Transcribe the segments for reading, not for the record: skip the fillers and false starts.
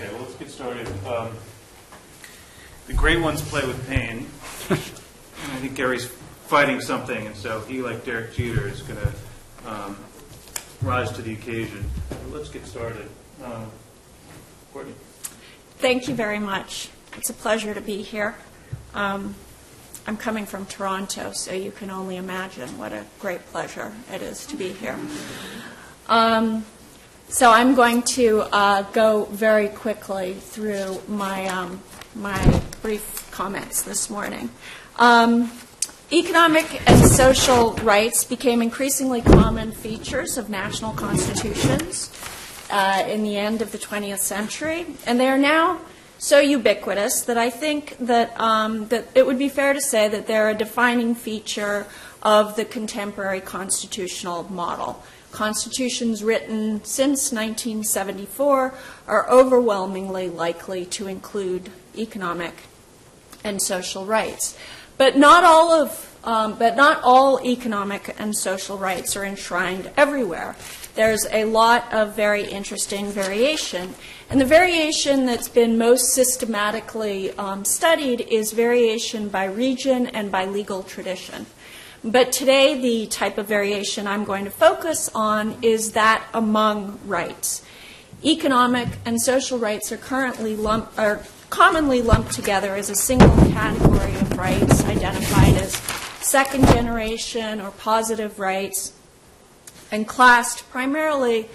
Okay, well, let's get started. The great ones play with pain. And I think Gary's fighting something, and so he, like Derek Jeter, is going to rise to the occasion. Let's get started. Courtney. Thank you very much. It's a pleasure to be here. I'm coming from Toronto, so you can only imagine what a great pleasure it is to be here. So I'm going to go very quickly through my brief comments this morning. Economic and social rights became increasingly common features of national constitutions in the end of the 20th century, and they are now so ubiquitous that I think that that it would be fair to say that they're a defining feature of the contemporary constitutional model. Constitutions written since 1974 are overwhelmingly likely to include economic and social rights, but not all economic and social rights are enshrined everywhere. There's a lot of very interesting variation, and the variation that's been most systematically studied is variation by region and by legal tradition. But today, the type of variation I'm going to focus on is that among rights. Economic and social rights are commonly lumped together as a single category of rights, identified as second generation or positive rights, and classed primarily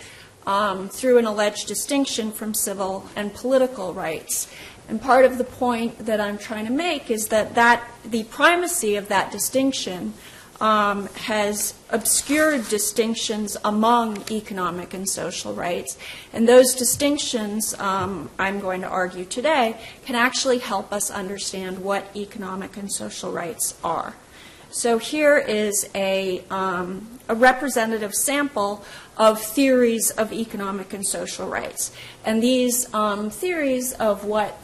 through an alleged distinction from civil and political rights. And part of the point that I'm trying to make is that the primacy of that distinction has obscured distinctions among economic and social rights. And those distinctions, I'm going to argue today, can actually help us understand what economic and social rights are. So here is a representative sample of theories of economic and social rights. And these theories of what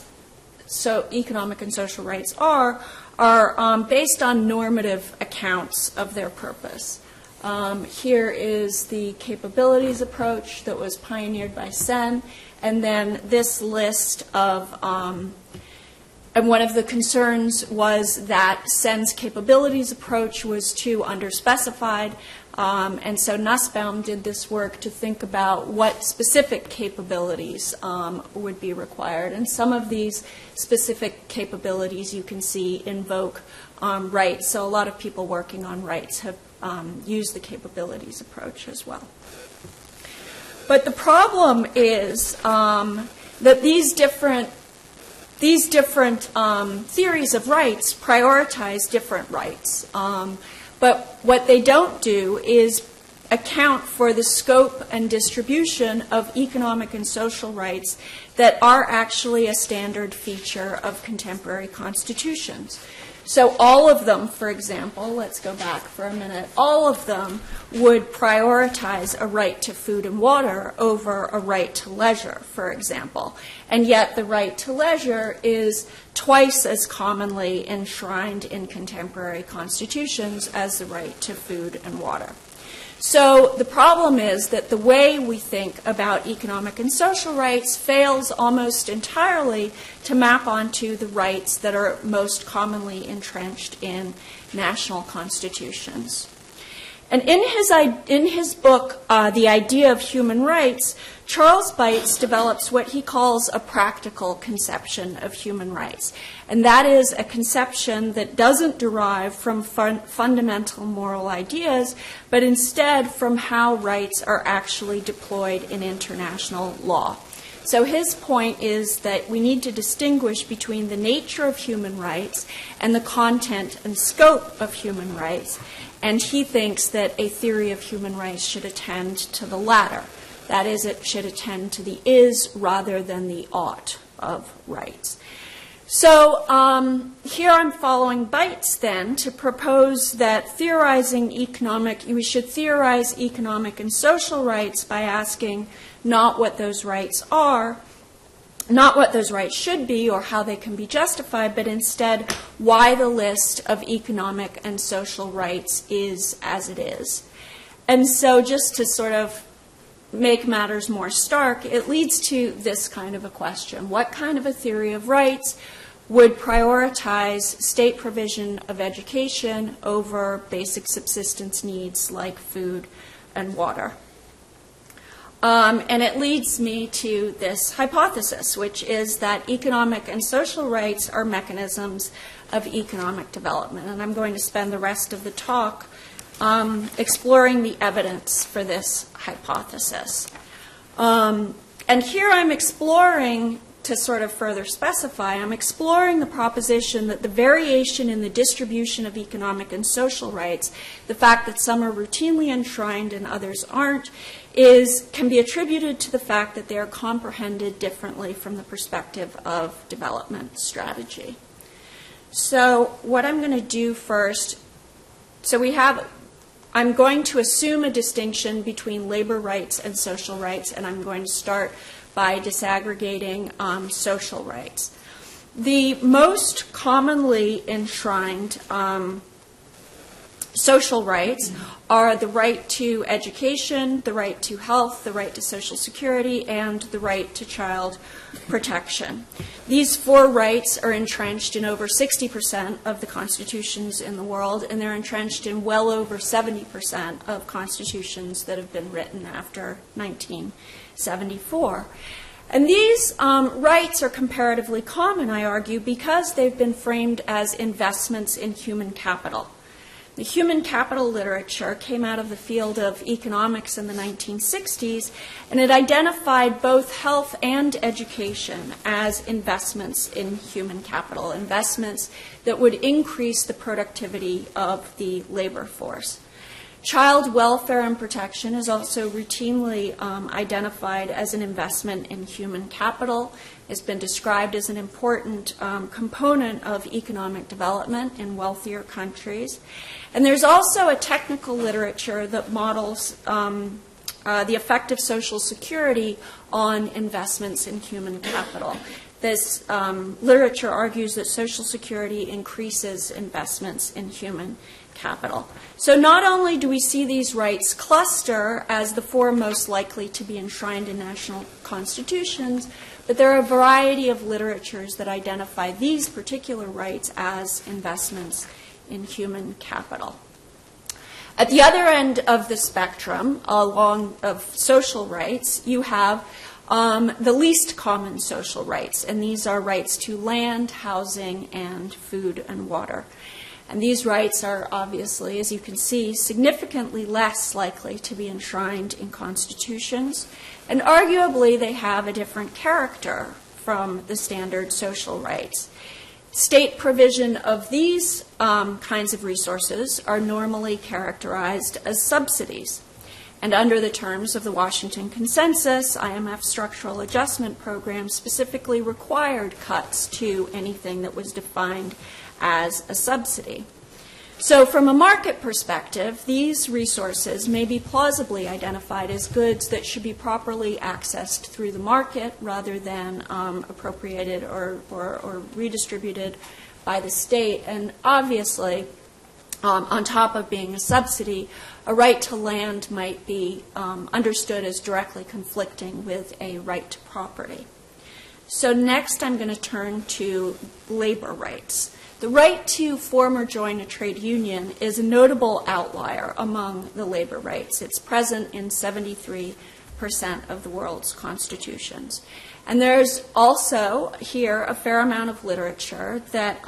economic and social rights are based on normative accounts of their purpose. Here is the capabilities approach that was pioneered by Sen, and then this list of, and one of the concerns was that Sen's capabilities approach was too underspecified, and so Nussbaum did this work to think about what specific capabilities would be required. And some of these specific capabilities you can see invoke rights. So a lot of people working on rights have used the capabilities approach as well. But the problem is that these different theories of rights prioritize different rights. But what they don't do is account for the scope and distribution of economic and social rights that are actually a standard feature of contemporary constitutions. So all of them, for example, let's go back for a minute, all of them would prioritize a right to food and water over a right to leisure, for example. And yet the right to leisure is twice as commonly enshrined in contemporary constitutions as the right to food and water. So the problem is that the way we think about economic and social rights fails almost entirely to map onto the rights that are most commonly entrenched in national constitutions. And in his book, The Idea of Human Rights, Charles Bates develops what he calls a practical conception of human rights. And that is a conception that doesn't derive from fundamental moral ideas, but instead from how rights are actually deployed in international law. So his point is that we need to distinguish between the nature of human rights and the content and scope of human rights. And he thinks that a theory of human rights should attend to the latter. That is, it should attend to the is rather than the ought of rights. So here I'm following Bates then to propose that we should theorize economic and social rights by asking not what those rights are, not what those rights should be or how they can be justified, but instead why the list of economic and social rights is as it is. And so just to sort of make matters more stark, it leads to this kind of a question. What kind of a theory of rights would prioritize state provision of education over basic subsistence needs like food and water? And it leads me to this hypothesis, which is that economic and social rights are mechanisms of economic development. And I'm going to spend the rest of the talk exploring the evidence for this hypothesis. And here I'm exploring, to sort of further specify, I'm exploring the proposition that the variation in the distribution of economic and social rights, the fact that some are routinely enshrined and others aren't, can be attributed to the fact that they are comprehended differently from the perspective of development strategy. So what I'm going to do first, I'm going to assume a distinction between labor rights and social rights, and I'm going to start by disaggregating social rights. The most commonly enshrined social rights are the right to education, the right to health, the right to Social Security, and the right to child protection. These four rights are entrenched in over 60% of the constitutions in the world, and they're entrenched in well over 70% of constitutions that have been written after 1974. And these rights are comparatively common, I argue, because they've been framed as investments in human capital. The human capital literature came out of the field of economics in the 1960s, and it identified both health and education as investments in human capital, investments that would increase the productivity of the labor force. Child welfare and protection is also routinely identified as an investment in human capital. It's been described as an important component of economic development in wealthier countries. And there's also a technical literature that models the effect of Social Security on investments in human capital. This literature argues that Social Security increases investments in human capital. So not only do we see these rights cluster as the four most likely to be enshrined in national constitutions, but there are a variety of literatures that identify these particular rights as investments in human capital. At the other end of the spectrum, along of social rights, you have the least common social rights, and these are rights to land, housing, and food and water. And these rights are obviously, as you can see, significantly less likely to be enshrined in constitutions, and arguably they have a different character from the standard social rights. State provision of these kinds of resources are normally characterized as subsidies. And under the terms of the Washington Consensus, IMF structural adjustment program specifically required cuts to anything that was defined as a subsidy. So from a market perspective, these resources may be plausibly identified as goods that should be properly accessed through the market rather than appropriated or redistributed by the state. And obviously, on top of being a subsidy, a right to land might be understood as directly conflicting with a right to property. So next I'm going to turn to labor rights. The right to form or join a trade union is a notable outlier among the labor rights. It's present in 73% of the world's constitutions. And there's also here a fair amount of literature that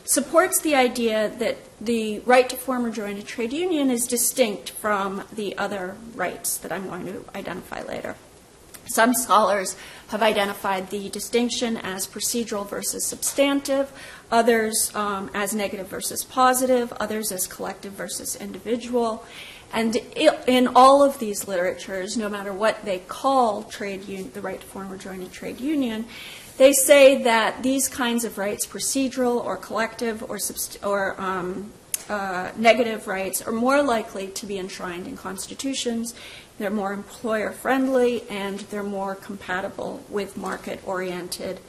supports the idea that the right to form or join a trade union is distinct from the other rights that I'm going to identify later. Some scholars have identified the distinction as procedural versus substantive, others as negative versus positive, others as collective versus individual. And in all of these literatures, no matter what they call the right to form or join a trade union, they say that these kinds of rights, procedural or collective or negative rights, are more likely to be enshrined in constitutions. They're more employer-friendly, and they're more compatible with market-oriented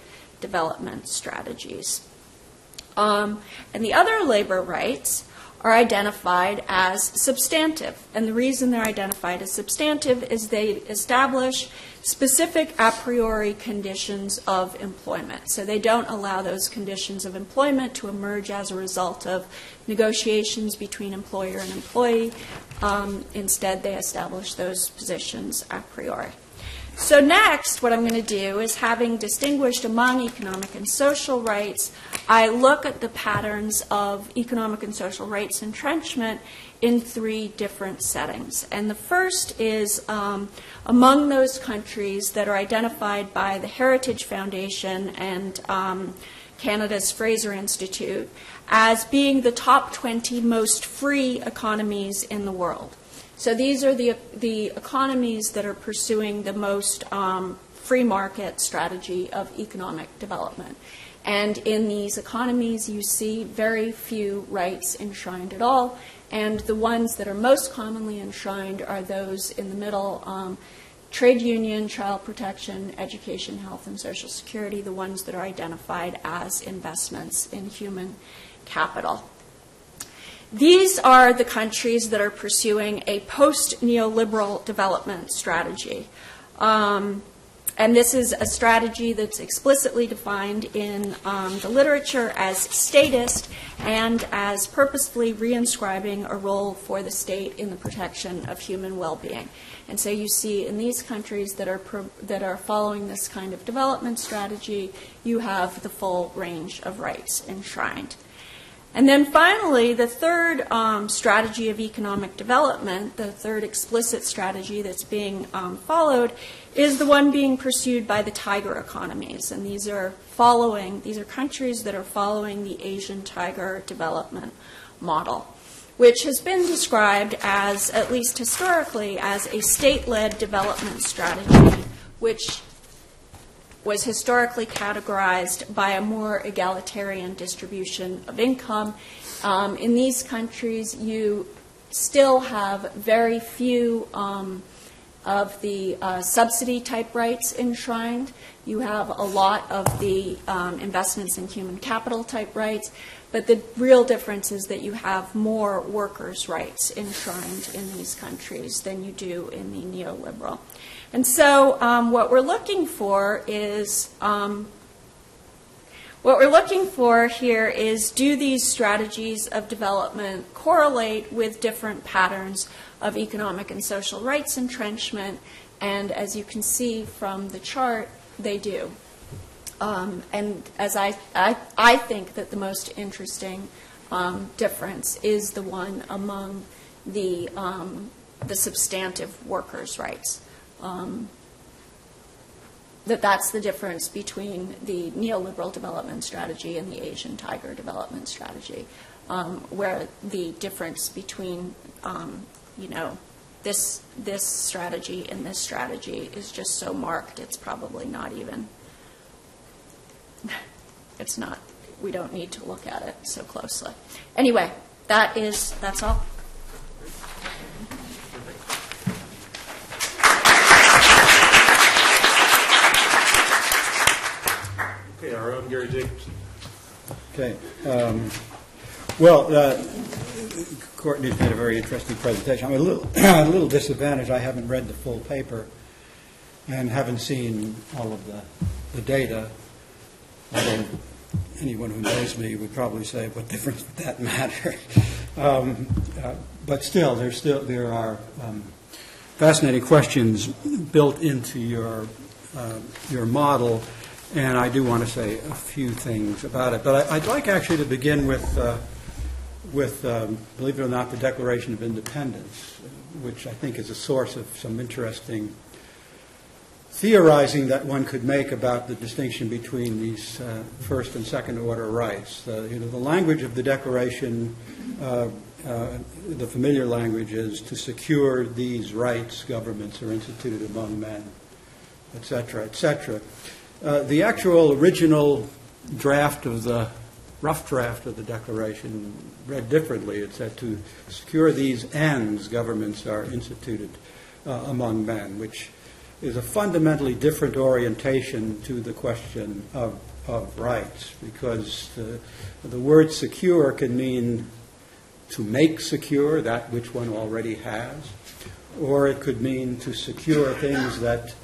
development strategies. And the other labor rights are identified as substantive. And the reason they're identified as substantive is they establish specific a priori conditions of employment. So they don't allow those conditions of employment to emerge as a result of negotiations between employer and employee. Instead, they establish those positions a priori. So next, what I'm going to do is, having distinguished among economic and social rights, I look at the patterns of economic and social rights entrenchment in 3 different settings. And the first is among those countries that are identified by the Heritage Foundation and Canada's Fraser Institute as being the top 20 most free economies in the world. So these are the economies that are pursuing the most free market strategy of economic development. And in these economies, you see very few rights enshrined at all. And the ones that are most commonly enshrined are those in the middle: trade union, child protection, education, health, and social security, the ones that are identified as investments in human capital. These are the countries that are pursuing a post-neoliberal development strategy. And this is a strategy that's explicitly defined in the literature as statist and as purposefully reinscribing a role for the state in the protection of human well-being. And so you see in these countries that are following this kind of development strategy, you have the full range of rights enshrined. And then finally, the third strategy of economic development, the third explicit strategy that's being followed, is the one being pursued by the tiger economies. And these are countries that are following the Asian tiger development model, which has been described as, at least historically, as a state-led development strategy, which was historically categorized by a more egalitarian distribution of income. In these countries, you still have very few of the subsidy-type rights enshrined. You have a lot of the investments in human capital-type rights, but the real difference is that you have more workers' rights enshrined in these countries than you do in the neoliberal. And so what we're looking for here is, do these strategies of development correlate with different patterns of economic and social rights entrenchment? And as you can see from the chart, they do. And as I think that the most interesting difference is the one among the substantive workers' rights. That's the difference between the neoliberal development strategy and the Asian tiger development strategy, where the difference between, this strategy and this strategy is just so marked, it's probably not even, it's not, we don't need to look at it so closely. Anyway, that's all. Okay, our own Gary Jacobsohn. Okay. Courtney's made a very interesting presentation. I'm a little disadvantaged. I haven't read the full paper and haven't seen all of the data. Although anyone who knows me would probably say, "What difference would that matter?" But still, there are fascinating questions built into your model. And I do want to say a few things about it. But I'd like actually to begin with believe it or not, the Declaration of Independence, which I think is a source of some interesting theorizing that one could make about the distinction between these first and second order rights. The language of the Declaration, the familiar language is, to secure these rights, governments are instituted among men, et cetera, et cetera. The actual original draft of the rough draft of the Declaration read differently. It said, to secure these ends, governments are instituted among men, which is a fundamentally different orientation to the question of rights, because the word secure can mean to make secure that which one already has, or it could mean to secure things that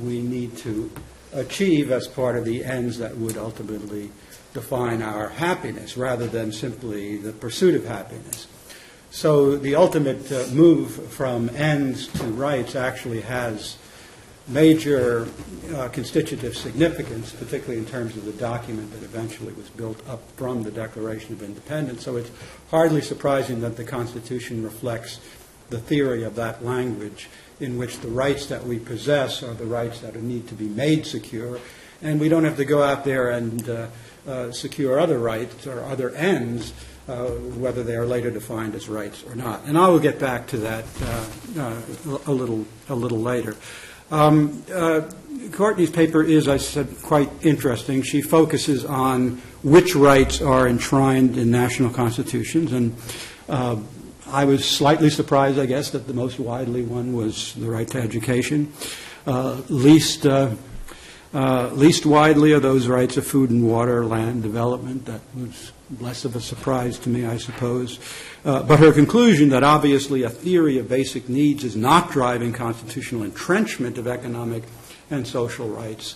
we need to achieve as part of the ends that would ultimately define our happiness, rather than simply the pursuit of happiness. So the ultimate move from ends to rights actually has major constitutive significance, particularly in terms of the document that eventually was built up from the Declaration of Independence. So it's hardly surprising that the Constitution reflects the theory of that language, in which the rights that we possess are the rights that need to be made secure, and we don't have to go out there and secure other rights or other ends, whether they are later defined as rights or not. And I will get back to that a little later. Courtney's paper is, I said, quite interesting. She focuses on which rights are enshrined in national constitutions, and I was slightly surprised, I guess, that the most widely one was the right to education. Least widely are those rights of food and water, land development. That was less of a surprise to me, I suppose. But her conclusion that obviously a theory of basic needs is not driving constitutional entrenchment of economic and social rights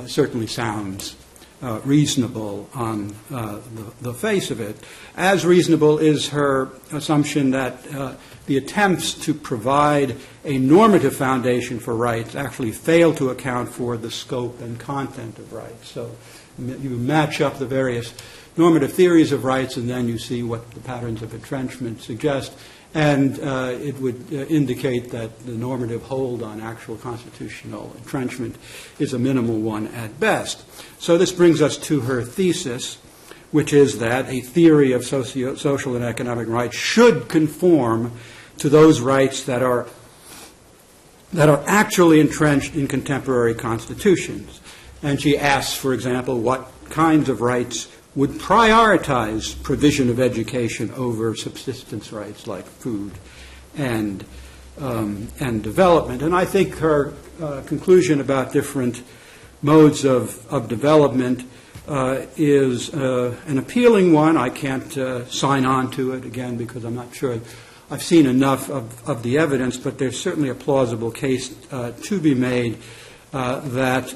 certainly sounds reasonable on the face of it. As reasonable is her assumption that the attempts to provide a normative foundation for rights actually fail to account for the scope and content of rights. So you match up the various normative theories of rights, and then you see what the patterns of entrenchment suggest, and it would indicate that the normative hold on actual constitutional entrenchment is a minimal one at best. So this brings us to her thesis, which is that a theory of social and economic rights should conform to those rights that are actually entrenched in contemporary constitutions. And she asks, for example, what kinds of rights would prioritize provision of education over subsistence rights like food and development. And I think her conclusion about different modes of development is an appealing one. I can't sign on to it, again, because I'm not sure I've seen enough of the evidence, but there's certainly a plausible case to be made that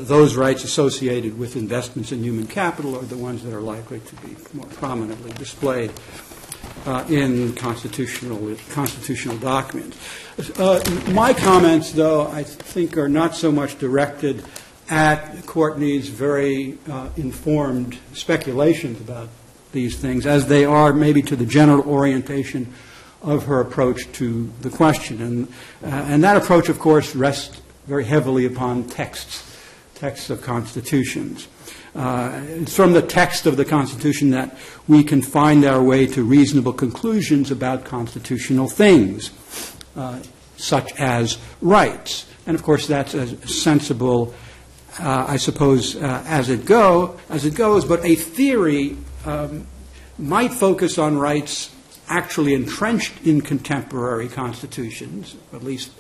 those rights associated with investments in human capital are the ones that are likely to be more prominently displayed in constitutional documents. My comments, though, I think are not so much directed at Courtney's very informed speculations about these things as they are maybe to the general orientation of her approach to the question. And that approach, of course, rests very heavily upon texts of constitutions. It's from the text of the Constitution that we can find our way to reasonable conclusions about constitutional things, such as rights. And, of course, that's as sensible, I suppose, as it goes. But a theory might focus on rights actually entrenched in contemporary constitutions, at least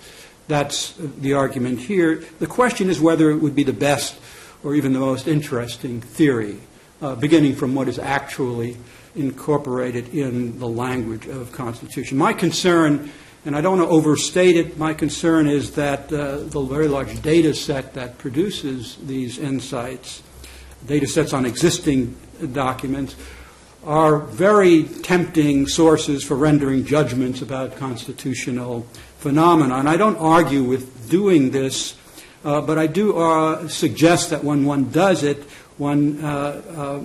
that's the argument here. The question is whether it would be the best or even the most interesting theory, beginning from what is actually incorporated in the language of Constitution. My concern, and I don't want to overstate it, my concern is that the very large data set that produces these insights, data sets on existing documents, are very tempting sources for rendering judgments about constitutional phenomena. And I don't argue with doing this, but I do suggest that when one does it, one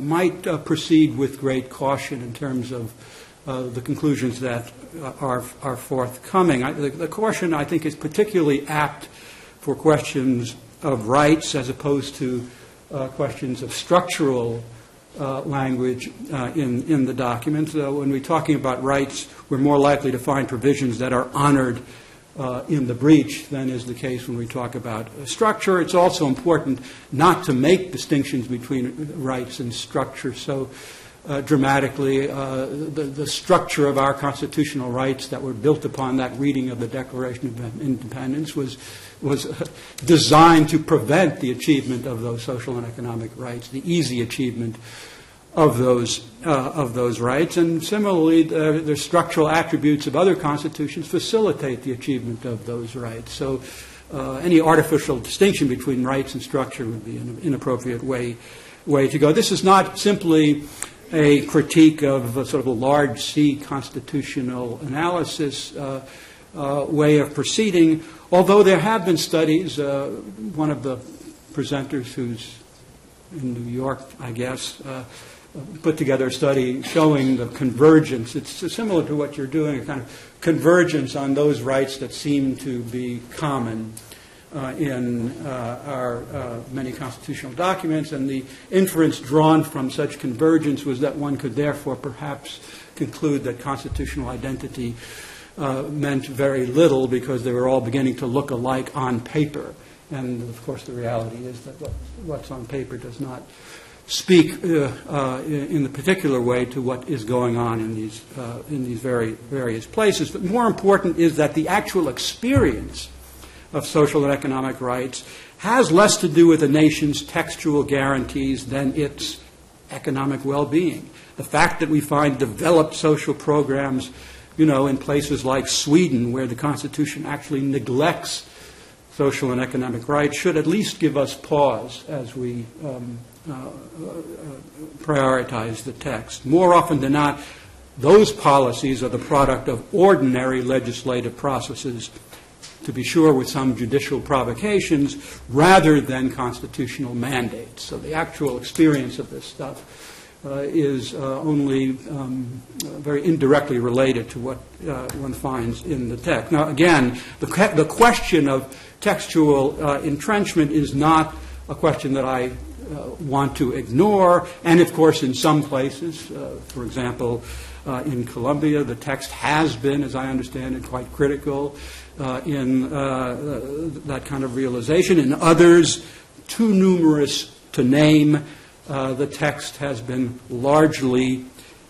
might proceed with great caution in terms of the conclusions that are forthcoming. The caution, I think, is particularly apt for questions of rights as opposed to questions of structural language in the document. When we're talking about rights, we're more likely to find provisions that are honored in the breach than is the case when we talk about structure. It's also important not to make distinctions between rights and structure so dramatically. The structure of our constitutional rights that were built upon that reading of the Declaration of Independence was designed to prevent the achievement of those social and economic rights, the easy achievement of those rights, and similarly, the structural attributes of other constitutions facilitate the achievement of those rights. So any artificial distinction between rights and structure would be an inappropriate way to go. This is not simply a critique of a sort of a large C constitutional analysis way of proceeding, although there have been studies. One of the presenters who's in New York, I guess, put together a study showing the convergence. It's similar to what you're doing, a kind of convergence on those rights that seem to be common in our many constitutional documents, and the inference drawn from such convergence was that one could therefore perhaps conclude that constitutional identity meant very little because they were all beginning to look alike on paper. And, of course, the reality is that what's on paper does not speak in the particular way to what is going on in these various places. But more important is that the actual experience of social and economic rights has less to do with a nation's textual guarantees than its economic well-being. The fact that we find developed social programs, in places like Sweden, where the Constitution actually neglects social and economic rights, should at least give us pause as we prioritize the text. More often than not, those policies are the product of ordinary legislative processes, to be sure with some judicial provocations, rather than constitutional mandates. So the actual experience of this stuff is only very indirectly related to what one finds in the text. Now, again, the question of textual entrenchment is not a question that I want to ignore. And, of course, in some places, for example, in Colombia, the text has been, as I understand it, quite critical in that kind of realization. In others, too numerous to name, the text has been largely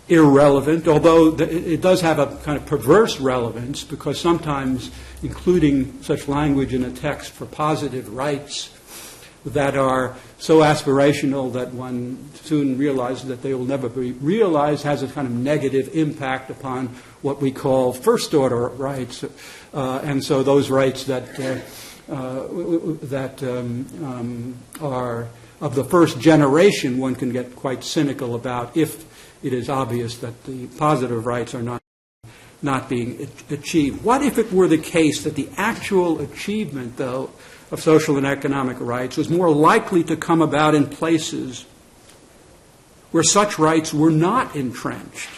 irrelevant, although it does have a kind of perverse relevance, because sometimes including such language in a text for positive rights that are so aspirational that one soon realizes that they will never be realized has a kind of negative impact upon what we call first-order rights. And so those rights that are of the first generation, one can get quite cynical about if it is obvious that the positive rights are not being achieved. What if it were the case that the actual achievement, though, of social and economic rights was more likely to come about in places where such rights were not entrenched,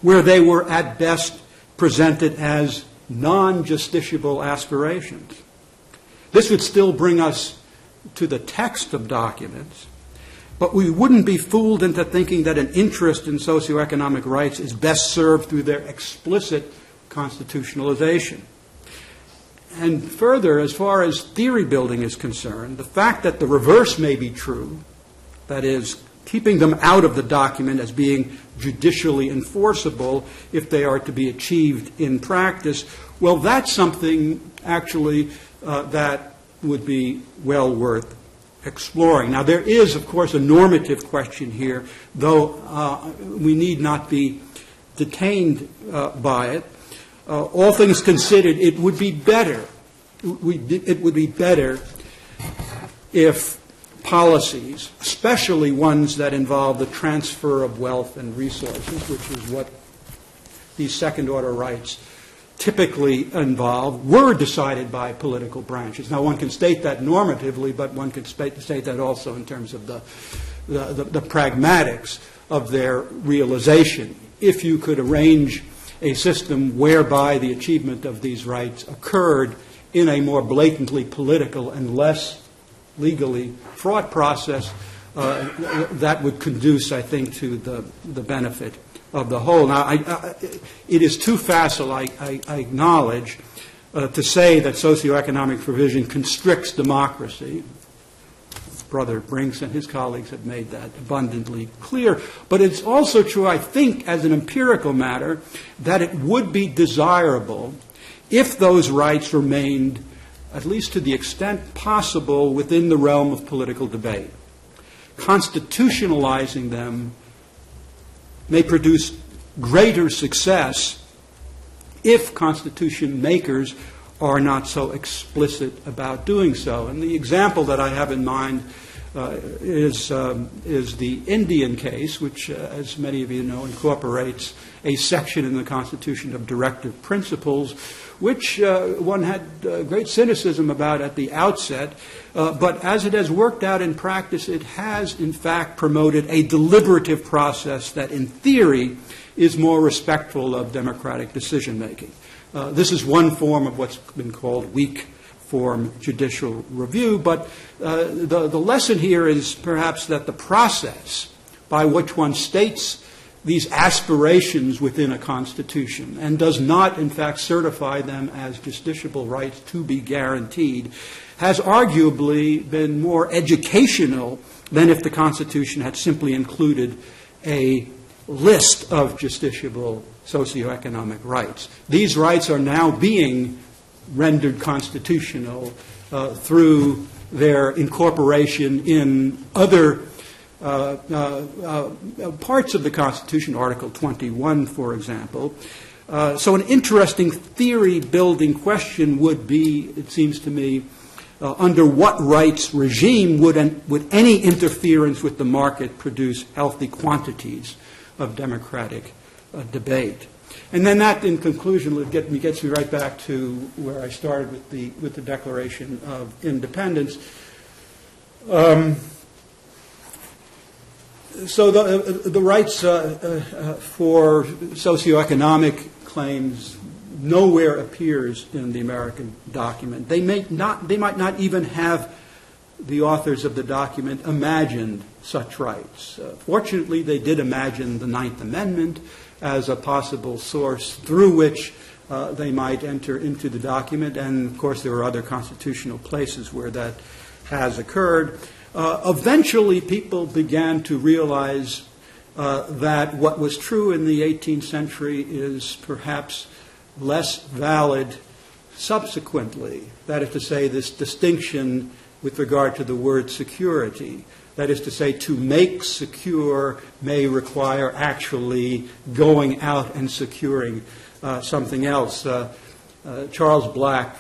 where they were at best presented as non-justiciable aspirations? This would still bring us to the text of documents, but we wouldn't be fooled into thinking that an interest in socioeconomic rights is best served through their explicit constitutionalization. And further, as far as theory building is concerned, the fact that the reverse may be true, that is, keeping them out of the document as being judicially enforceable if they are to be achieved in practice, well, that's something actually that would be well worth exploring. Now, there is, of course, a normative question here, though we need not be detained by it. All things considered, it would be better. It would be better if policies, especially ones that involve the transfer of wealth and resources, which is what these second-order rights typically involve, were decided by political branches. Now, one can state that normatively, but one can state that also in terms of the pragmatics of their realization. If you could arrange a system whereby the achievement of these rights occurred in a more blatantly political and less legally fraught process, that would conduce, I think, to the benefit of the whole. Now, it is too facile, I acknowledge, to say that socioeconomic provision constricts democracy. Brother Brinks and his colleagues have made that abundantly clear. But it's also true, I think, as an empirical matter, that it would be desirable if those rights remained, at least to the extent possible, within the realm of political debate. constitutionalizing them may produce greater success if constitution makers are not so explicit about doing so. And the example that I have in mind is the Indian case, which, as many of you know, incorporates a section in the Constitution of directive principles, which one had great cynicism about at the outset. But as it has worked out in practice, it has, in fact, promoted a deliberative process that, in theory, is more respectful of democratic decision-making. This is one form of what's been called weak form judicial review, but the lesson here is perhaps that the process by which one states these aspirations within a constitution and does not, in fact, certify them as justiciable rights to be guaranteed has arguably been more educational than if the Constitution had simply included a list of justiciable socioeconomic rights. These rights are now being rendered constitutional through their incorporation in other parts of the Constitution, Article 21, for example. So an interesting theory-building question would be, it seems to me, under what rights regime would any interference with the market produce healthy quantities of democratic debate? And then that, in conclusion, gets me right back to where I started with the Declaration of Independence. So the rights for socioeconomic claims nowhere appears in the American document. They might not even have the authors of the document imagined such rights. Fortunately, they did imagine the Ninth Amendment as a possible source through which they might enter into the document, and of course there are other constitutional places where that has occurred. Eventually, people began to realize that what was true in the 18th century is perhaps less valid subsequently. That is to say, this distinction with regard to the word security. That is to say, to make secure may require actually going out and securing something else. Charles Black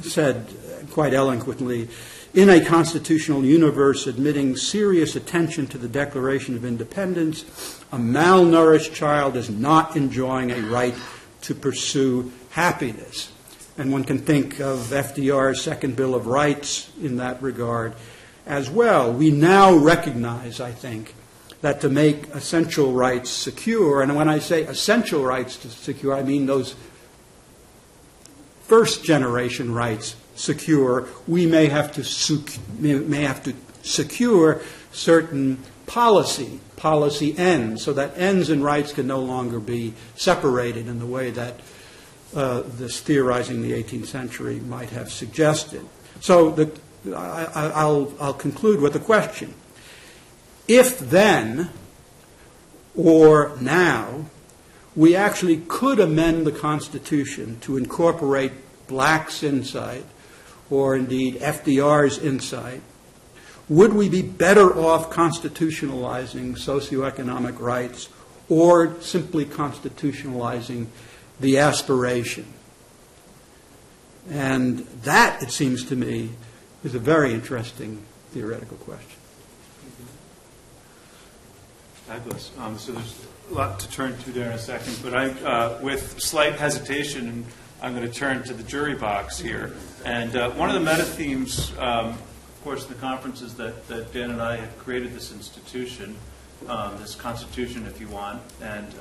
said quite eloquently, in a constitutional universe admitting serious attention to the Declaration of Independence, a malnourished child is not enjoying a right to pursue happiness. And one can think of FDR's Second Bill of Rights in that regard as well. We now recognize, I think, that to make essential rights secure, and when I say essential rights to secure, I mean those first-generation rights secure, we may have to secure certain policy ends, so that ends and rights can no longer be separated in the way that this theorizing in the 18th century might have suggested. So I'll conclude with a question. If then, or now, we actually could amend the Constitution to incorporate Black's insight, or indeed FDR's insight, would we be better off constitutionalizing socioeconomic rights or simply constitutionalizing the aspiration? And that, it seems to me, is a very interesting theoretical question. Fabulous. So there's a lot to turn to there in a second, but with slight hesitation, I'm going to turn to the jury box here. And one of the meta-themes, of course, in the conference is that Dan and I have created this institution, this constitution, if you want. And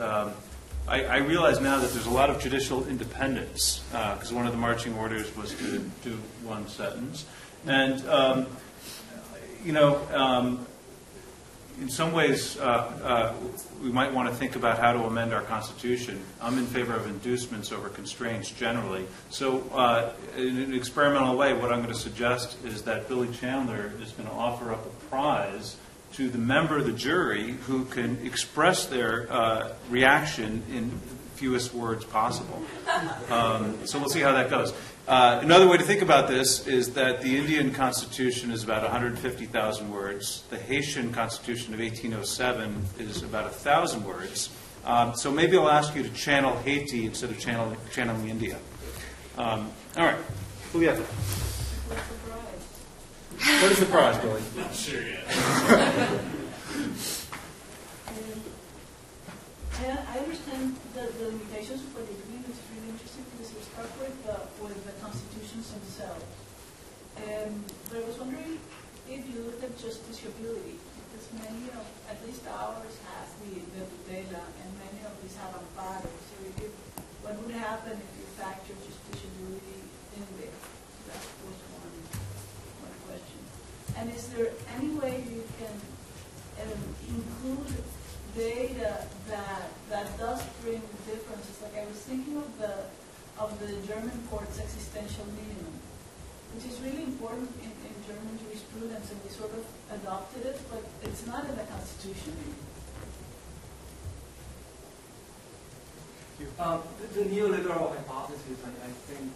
I realize now that there's a lot of judicial independence, because one of the marching orders was to do one sentence. And, in some ways, we might want to think about how to amend our Constitution. I'm in favor of inducements over constraints generally. So in an experimental way, what I'm going to suggest is that Billy Chandler is going to offer up a prize to the member of the jury who can express their reaction in fewest words possible. So we'll see how that goes. Another way to think about this is that the Indian Constitution is about 150,000 words. The Haitian Constitution of 1807 is about 1,000 words. So maybe I'll ask you to channel Haiti instead of channeling India. All right. Julieta. What is the prize, Billy? Not sure yet. I understand the limitations for the agreement is really interesting because we start with the constitutions themselves. But I was wondering if you look at justiciability, because many of, at least ours has the tutela, and many of these have amparo. So what would happen if you factor justiciability in there? That's one question. And is there any way you can include data that does bring differences? Like I was thinking of the German court's existential minimum, which is really important in German jurisprudence, and we sort of adopted it, but it's not in the Constitution. The neoliberal hypothesis, I think,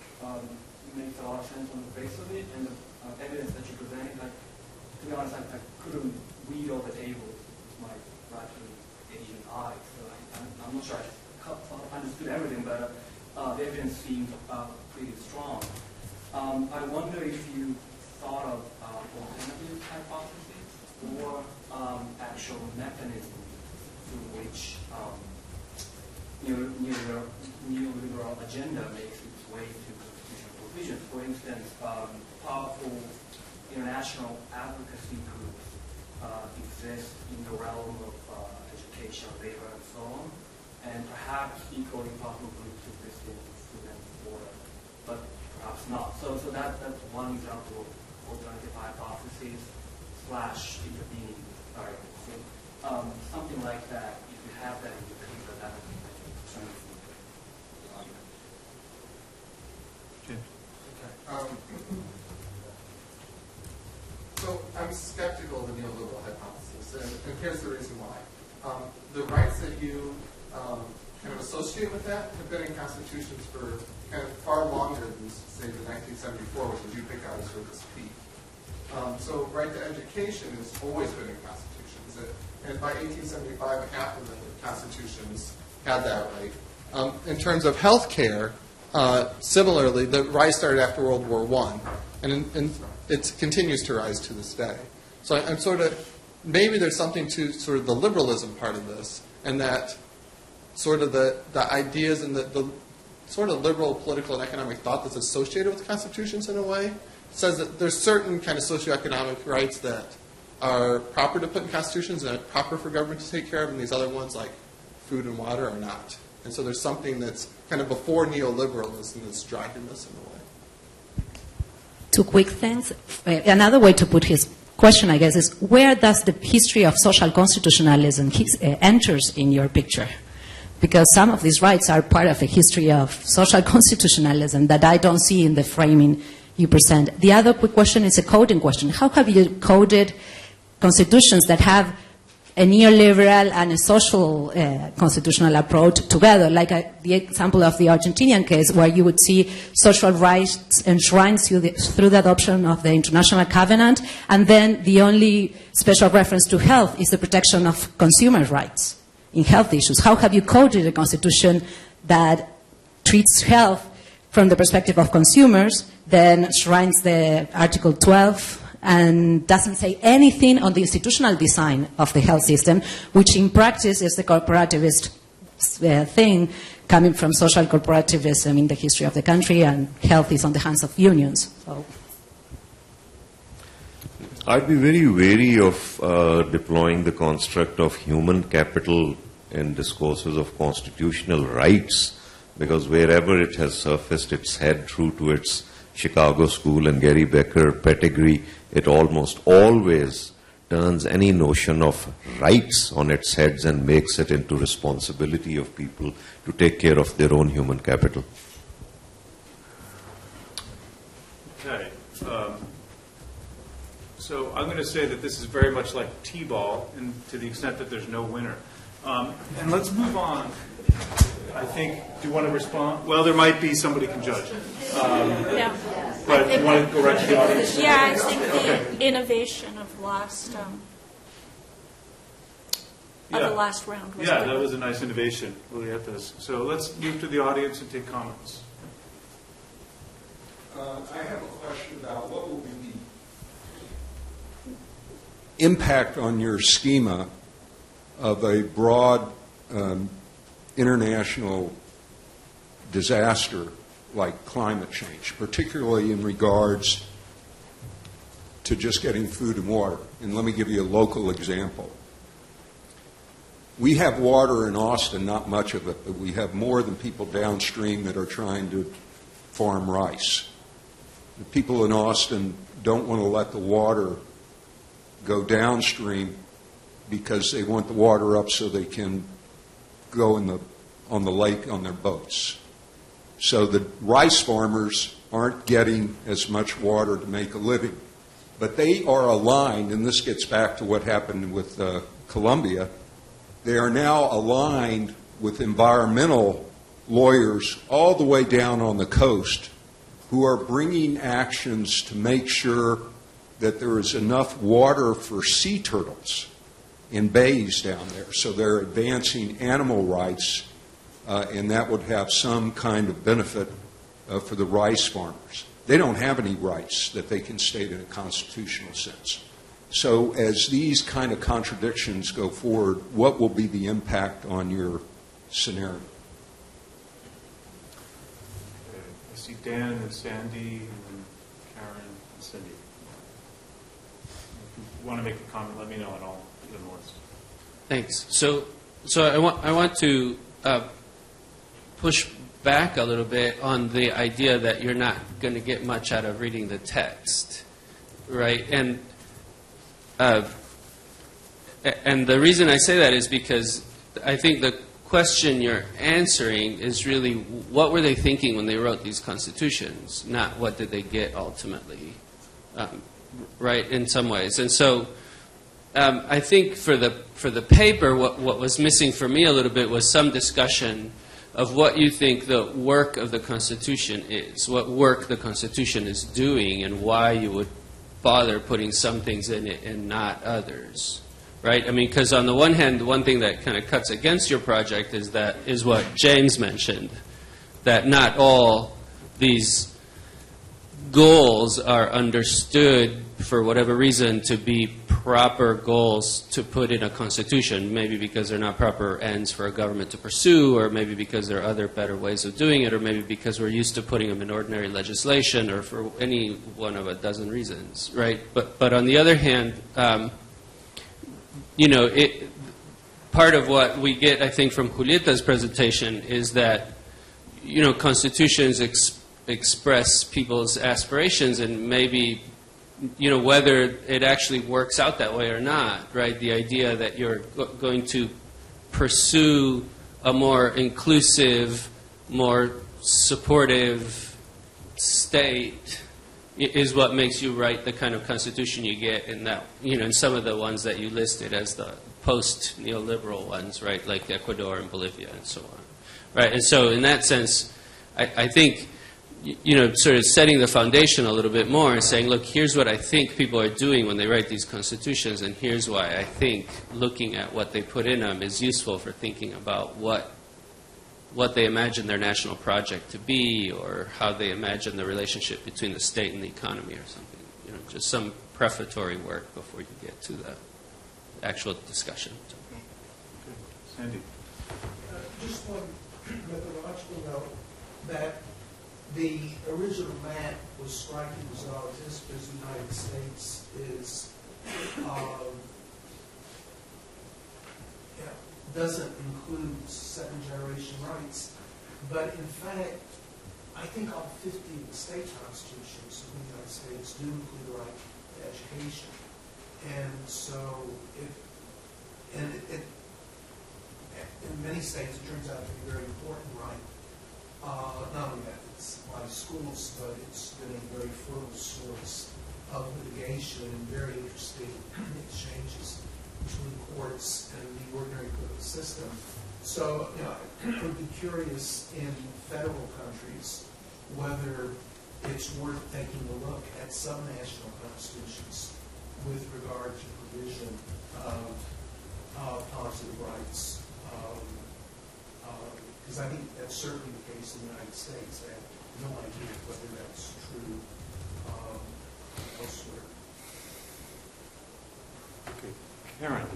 makes a lot of sense on the face of it, and the evidence that you're presenting, like, to be honest, I couldn't read all the tables with my gradually Asian eyes, so I'm not sure I understood everything, but the evidence seemed pretty strong. I wonder if you thought of alternative hypotheses or actual mechanisms through which neoliberal agenda makes its way to constitutional provisions. For instance, powerful international advocacy groups exist in the realm of education, labor, and so on, and perhaps equally powerful groups exist in food and water, but perhaps not. So that's one example of alternative hypotheses / intervening variables. So something like that, if you have that in your paper, that would be strength the argument. So I'm skeptical of the neoliberal hypothesis, and here's the reason why. The rights that you kind of associate with that have been in constitutions for kind of far longer than, say, the 1974, which is you pick out as sort of this peak. So right to education has always been in constitutions, and by 1875, half of the constitutions had that right. In terms of health care, similarly, the rise started after World War I, and it continues to rise to this day. So I'm sort of, maybe there's something to sort of the liberalism part of this, and that sort of the ideas and the sort of liberal political and economic thought that's associated with constitutions in a way, says that there's certain kind of socioeconomic rights that are proper to put in constitutions and are proper for government to take care of, and these other ones like food and water are not. And so there's something that's kind of before neoliberalism that's driving this in a way. Two quick things. Another way to put his question, I guess, is where does the history of social constitutionalism enters in your picture? Because some of these rights are part of a history of social constitutionalism that I don't see in the framing you present. The other quick question is a coding question. How have you coded constitutions that have a neoliberal and a social constitutional approach together, like the example of the Argentinian case, where you would see social rights enshrined through the adoption of the International Covenant, and then the only special reference to health is the protection of consumer rights in health issues? How have you coded a constitution that treats health from the perspective of consumers, then enshrines the Article 12, and doesn't say anything on the institutional design of the health system, which in practice is the corporativist thing coming from social corporativism in the history of the country, and health is on the hands of unions. So. I'd be very wary of deploying the construct of human capital in discourses of constitutional rights, because wherever it has surfaced its head true to its Chicago School and Gary Becker pedigree, it almost always turns any notion of rights on its heads and makes it into responsibility of people to take care of their own human capital. Okay. So I'm going to say that this is very much like Tball, and to the extent that there's no winner. And let's move on. I think, do you want to respond? Well, there might be somebody can judge. Yeah. But you want to go right to the audience? Yeah, I think the innovation of the last round was Yeah, good. that was a nice innovation. Really at this. So let's move to the audience and take comments. I have a question about what will be the impact on your schema of a broad international disaster like climate change, particularly in regards to just getting food and water. And let me give you a local example. We have water in Austin, not much of it, but we have more than people downstream that are trying to farm rice. The people in Austin don't want to let the water go downstream because they want the water up so they can go on the lake on their boats. So the rice farmers aren't getting as much water to make a living. But they are aligned, and this gets back to what happened with Colombia. They are now aligned with environmental lawyers all the way down on the coast who are bringing actions to make sure that there is enough water for sea turtles in bays down there. So they're advancing animal rights, and that would have some kind of benefit for the rice farmers. They don't have any rights that they can state in a constitutional sense. So as these kind of contradictions go forward, what will be the impact on your scenario? I see Dan and Sandy and Karen and Cindy. If you want to make a comment, let me know and I'll put it in the list. Thanks. So I want to push back a little bit on the idea that you're not going to get much out of reading the text, right? And the reason I say that is because I think the question you're answering is really what were they thinking when they wrote these constitutions, not what did they get ultimately, right, in some ways. And so I think for the paper, what was missing for me a little bit was some discussion of what you think the work of the Constitution is, what work the Constitution is doing, and why you would bother putting some things in it and not others, right? I mean, because on the one hand, the one thing that kind of cuts against your project is what James mentioned, that not all these goals are understood for whatever reason to be proper goals to put in a constitution, maybe because they're not proper ends for a government to pursue, or maybe because there are other better ways of doing it, or maybe because we're used to putting them in ordinary legislation, or for any one of a dozen reasons, right? But on the other hand, part of what we get, I think, from Julieta's presentation is that, constitutions express people's aspirations, and maybe whether it actually works out that way or not, right? The idea that you're going to pursue a more inclusive, more supportive state is what makes you write the kind of constitution you get in that, in some of the ones that you listed as the post-neoliberal ones, right? Like Ecuador and Bolivia and so on, right? And so in that sense, I think sort of setting the foundation a little bit more and saying, look, here's what I think people are doing when they write these constitutions, and here's why I think looking at what they put in them is useful for thinking about what they imagine their national project to be, or how they imagine the relationship between the state and the economy or something. Just some prefatory work before you get to the actual discussion. Okay. Sandy. Just one methodological note that the original map was striking result just because the United States is doesn't include second-generation rights. But in fact, I think all 50 of the state constitutions of the United States do include the right to education. And so in many states, it turns out to be a very important right. Not only that, it's by schools, but it's been a very fertile source of litigation and very interesting exchanges. between courts and the ordinary political system. So, I would be curious in federal countries whether it's worth taking a look at some national constitutions with regard to provision of positive rights. Because I think that's certainly the case in the United States. I have no idea whether that's true elsewhere. Okay, Karen.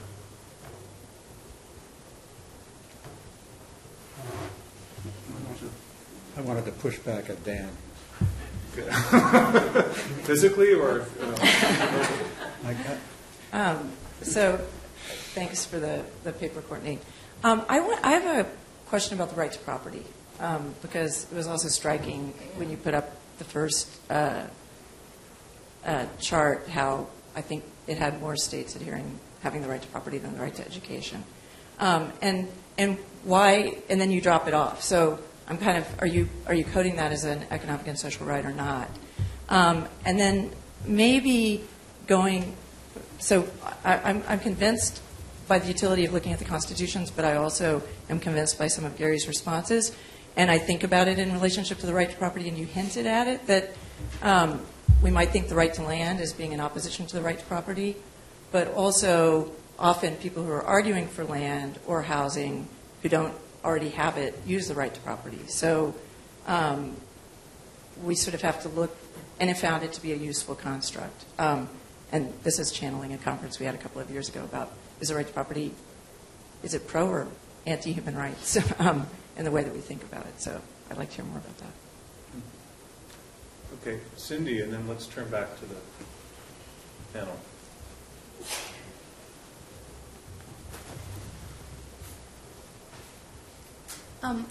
I wanted to push back at Dan. Physically or? So, thanks for the paper, Courtney. I have a question about the right to property, because it was also striking when you put up the first chart how I think it had more states having the right to property than the right to education, and why? And then you drop it off. So I'm kind of are you coding that as an economic and social right or not? And then maybe going. So I'm convinced by the utility of looking at the constitutions, but I also am convinced by some of Gary's responses. And I think about it in relationship to the right to property, and you hinted at it, that we might think the right to land as being in opposition to the right to property, but also often people who are arguing for land or housing who don't already have it use the right to property. So we sort of have to look, and have found it to be a useful construct. And this is channeling a conference we had a couple of years ago about, is the right to property, is it pro or anti-human rights in the way that we think about it. So I'd like to hear more about that. Okay, Cindy, and then let's turn back to the panel.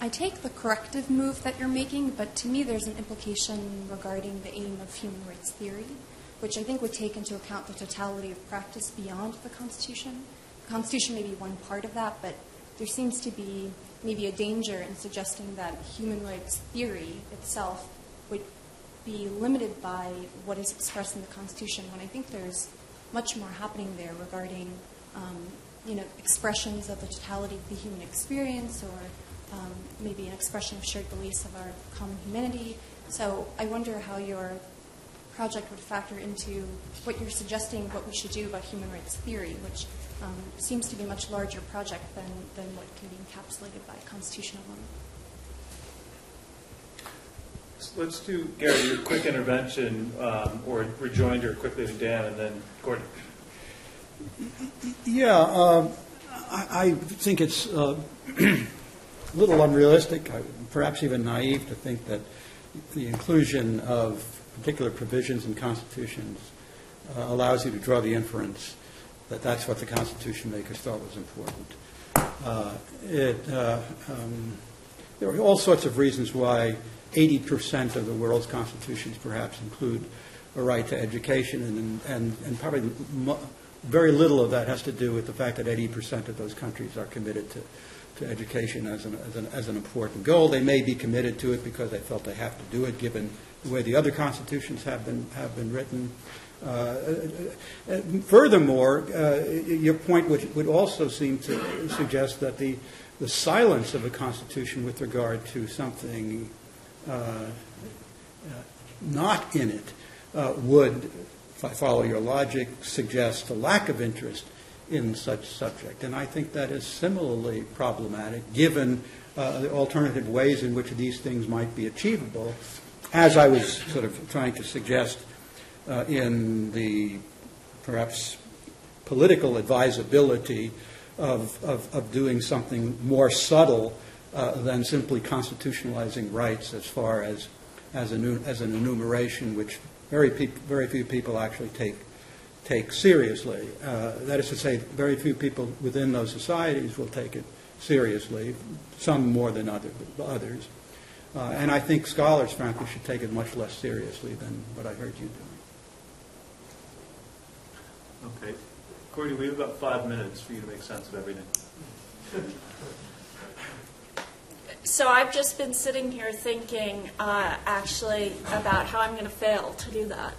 I take the corrective move that you're making, but to me there's an implication regarding the aim of human rights theory, which I think would take into account the totality of practice beyond the Constitution. The Constitution may be one part of that, but there seems to be maybe a danger in suggesting that human rights theory itself would be limited by what is expressed in the Constitution, when I think there's much more happening there regarding expressions of the totality of the human experience, or maybe an expression of shared beliefs of our common humanity. So I wonder how your project would factor into what you're suggesting, what we should do about human rights theory, which seems to be a much larger project than what can be encapsulated by a constitution alone. Let's do, Gary, your quick intervention or rejoinder quickly to Dan, and then Courtney. Yeah, I think it's a little unrealistic, perhaps even naive, to think that the inclusion of particular provisions in constitutions allows you to draw the inference that that's what the Constitution makers thought was important. There are all sorts of reasons why 80% of the world's constitutions perhaps include a right to education, and probably very little of that has to do with the fact that 80% of those countries are committed to education as an important goal. They may be committed to it because they felt they have to do it, given the way the other constitutions have been written. Furthermore, your point would also seem to suggest that the silence of a constitution with regard to something not in it would, if I follow your logic, suggest a lack of interest in such subject. And I think that is similarly problematic, given the alternative ways in which these things might be achievable, as I was sort of trying to suggest in the perhaps political advisability of doing something more subtle than simply constitutionalizing rights as far as an enumeration, which very few people actually take seriously. That is to say, very few people within those societies will take it seriously, some more than others. And I think scholars, frankly, should take it much less seriously than what I heard you doing. Okay. Courtney, we have about 5 minutes for you to make sense of everything. So I've just been sitting here thinking, actually, about how I'm going to fail to do that.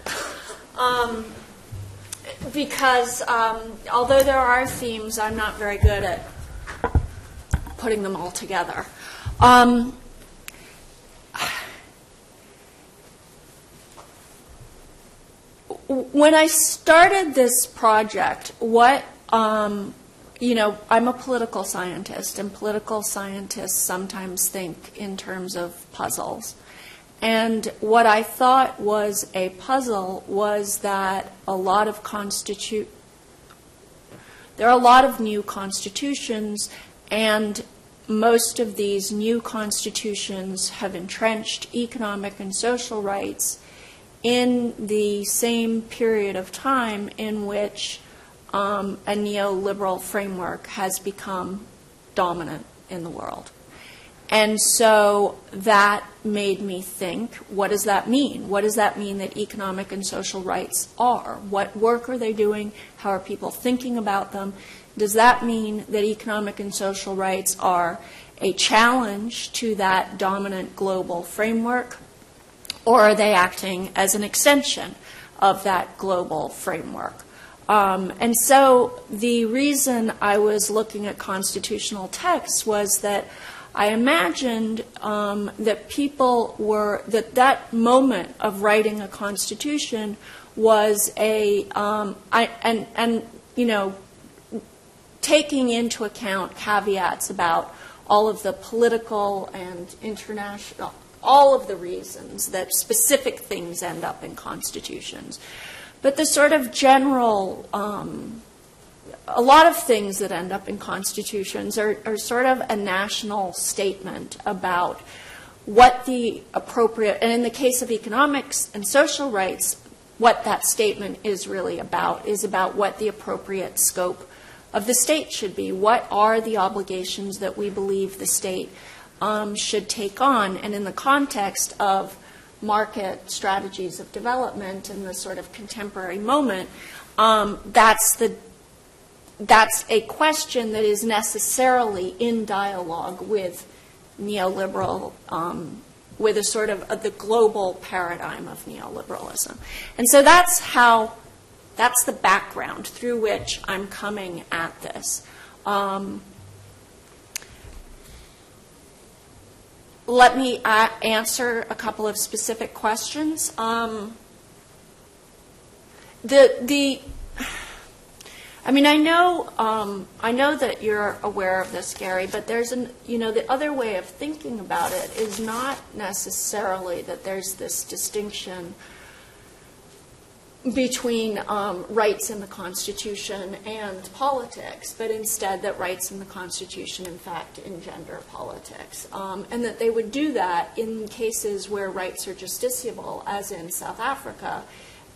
because although there are themes, I'm not very good at putting them all together. When I started this project, I'm a political scientist, and political scientists sometimes think in terms of puzzles. And what I thought was a puzzle was that there are a lot of new constitutions, and most of these new constitutions have entrenched economic and social rights in the same period of time in which a neoliberal framework has become dominant in the world. And so that made me think, what does that mean? What does that mean that economic and social rights are? What work are they doing? How are people thinking about them? Does that mean that economic and social rights are a challenge to that dominant global framework? Or are they acting as an extension of that global framework? And so the reason I was looking at constitutional texts was that I imagined that moment of writing a constitution was taking into account caveats about all of the political and international, all of the reasons that specific things end up in constitutions. But the sort of general, a lot of things that end up in constitutions are sort of a national statement about what the appropriate, and in the case of economics and social rights, what that statement is really about is about what the appropriate scope of the state should be. What are the obligations that we believe the state should take on? And in the context of market strategies of development in the sort of contemporary moment, that's a question that is necessarily in dialogue with neoliberal, with a sort of the global paradigm of neoliberalism. And so that's the background through which I'm coming at this. Let me answer a couple of specific questions. I know that you're aware of this, Gary, but there's the other way of thinking about it is not necessarily that there's this distinction between rights in the Constitution and politics, but instead that rights in the Constitution, in fact, engender politics. And that they would do that in cases where rights are justiciable, as in South Africa,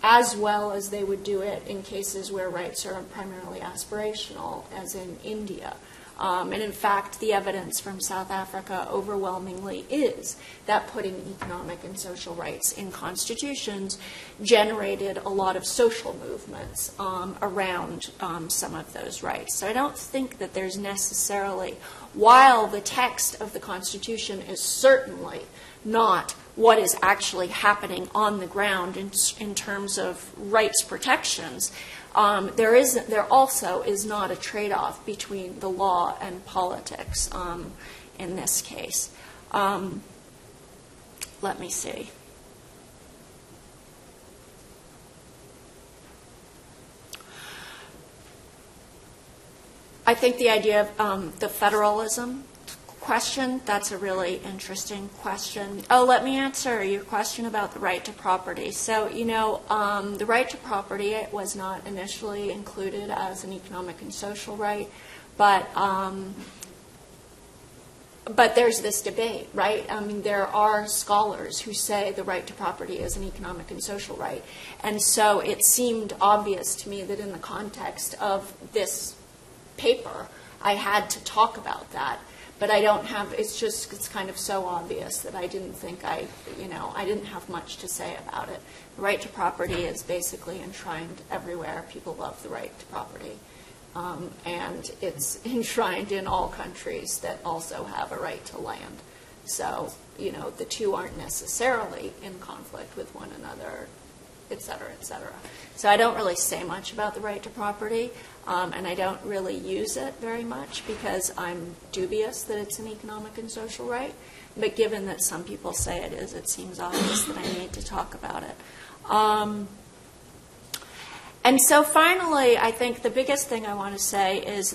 as well as they would do it in cases where rights are primarily aspirational, as in India. And in fact, the evidence from South Africa overwhelmingly is that putting economic and social rights in constitutions generated a lot of social movements around some of those rights. So I don't think that there's necessarily, while the text of the Constitution is certainly not what is actually happening on the ground in terms of rights protections, there also is not a trade-off between the law and politics in this case. Let me see. I think the idea of the federalism question, that's a really interesting question. Oh, let me answer your question about the right to property. So, the right to property was not initially included as an economic and social right, but there's this debate, right? I mean, there are scholars who say the right to property is an economic and social right. And so it seemed obvious to me that in the context of this paper, I had to talk about that. But I don't have, it's kind of so obvious that I didn't think I didn't have much to say about it. The right to property is basically enshrined everywhere. People love the right to property. And it's enshrined in all countries that also have a right to land. So, the two aren't necessarily in conflict with one another. et cetera, et cetera. So I don't really say much about the right to property, and I don't really use it very much because I'm dubious that it's an economic and social right. But given that some people say it is, it seems obvious that I need to talk about it. And so finally, I think the biggest thing I want to say is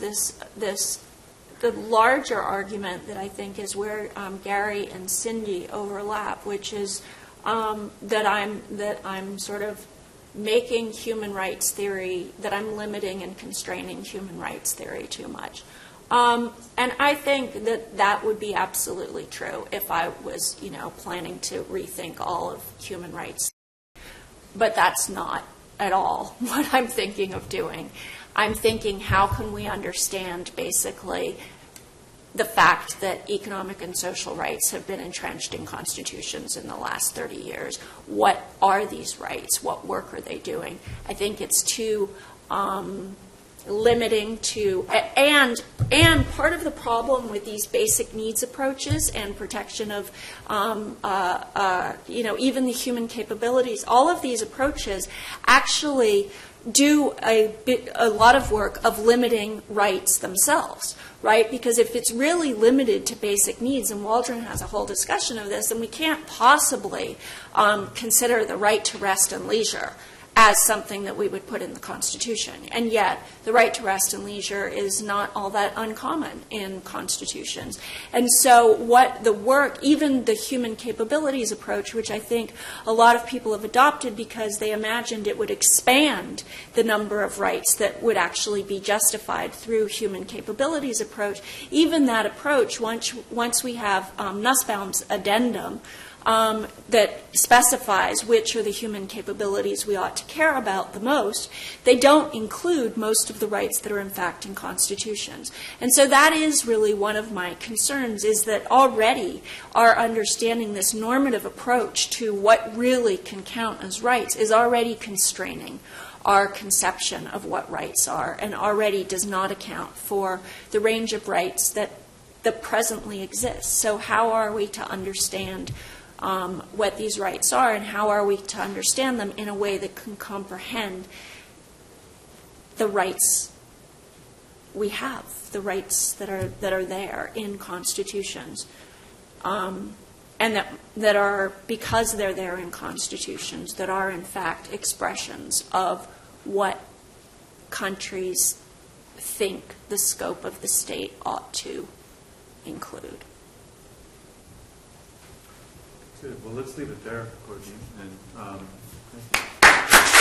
the larger argument that I think is where Gary and Cindy overlap, which is that I'm sort of making human rights theory, that I'm limiting and constraining human rights theory too much. And I think that would be absolutely true if I was, planning to rethink all of human rights. But that's not at all what I'm thinking of doing. I'm thinking, how can we understand basically the fact that economic and social rights have been entrenched in constitutions in the last 30 years? What are these rights? What work are they doing? I think it's too limiting to, and part of the problem with these basic needs approaches and protection of, even the human capabilities, all of these approaches actually do a lot of work of limiting rights themselves, right? Because if it's really limited to basic needs, and Waldron has a whole discussion of this, then we can't possibly consider the right to rest and leisure as something that we would put in the Constitution. And yet, the right to rest and leisure is not all that uncommon in constitutions. And so what the work, even the human capabilities approach, which I think a lot of people have adopted because they imagined it would expand the number of rights that would actually be justified through human capabilities approach, even that approach, once we have Nussbaum's addendum, that specifies which are the human capabilities we ought to care about the most, they don't include most of the rights that are in fact in constitutions. And so that is really one of my concerns, is that already our understanding, this normative approach to what really can count as rights, is already constraining our conception of what rights are, and already does not account for the range of rights that presently exist. So how are we to understand what these rights are, and how are we to understand them in a way that can comprehend the rights we have, the rights that are there in constitutions, and that are, because they're there in constitutions, that are in fact expressions of what countries think the scope of the state ought to include. Good. Well, let's leave it there, Courtney. And thank you.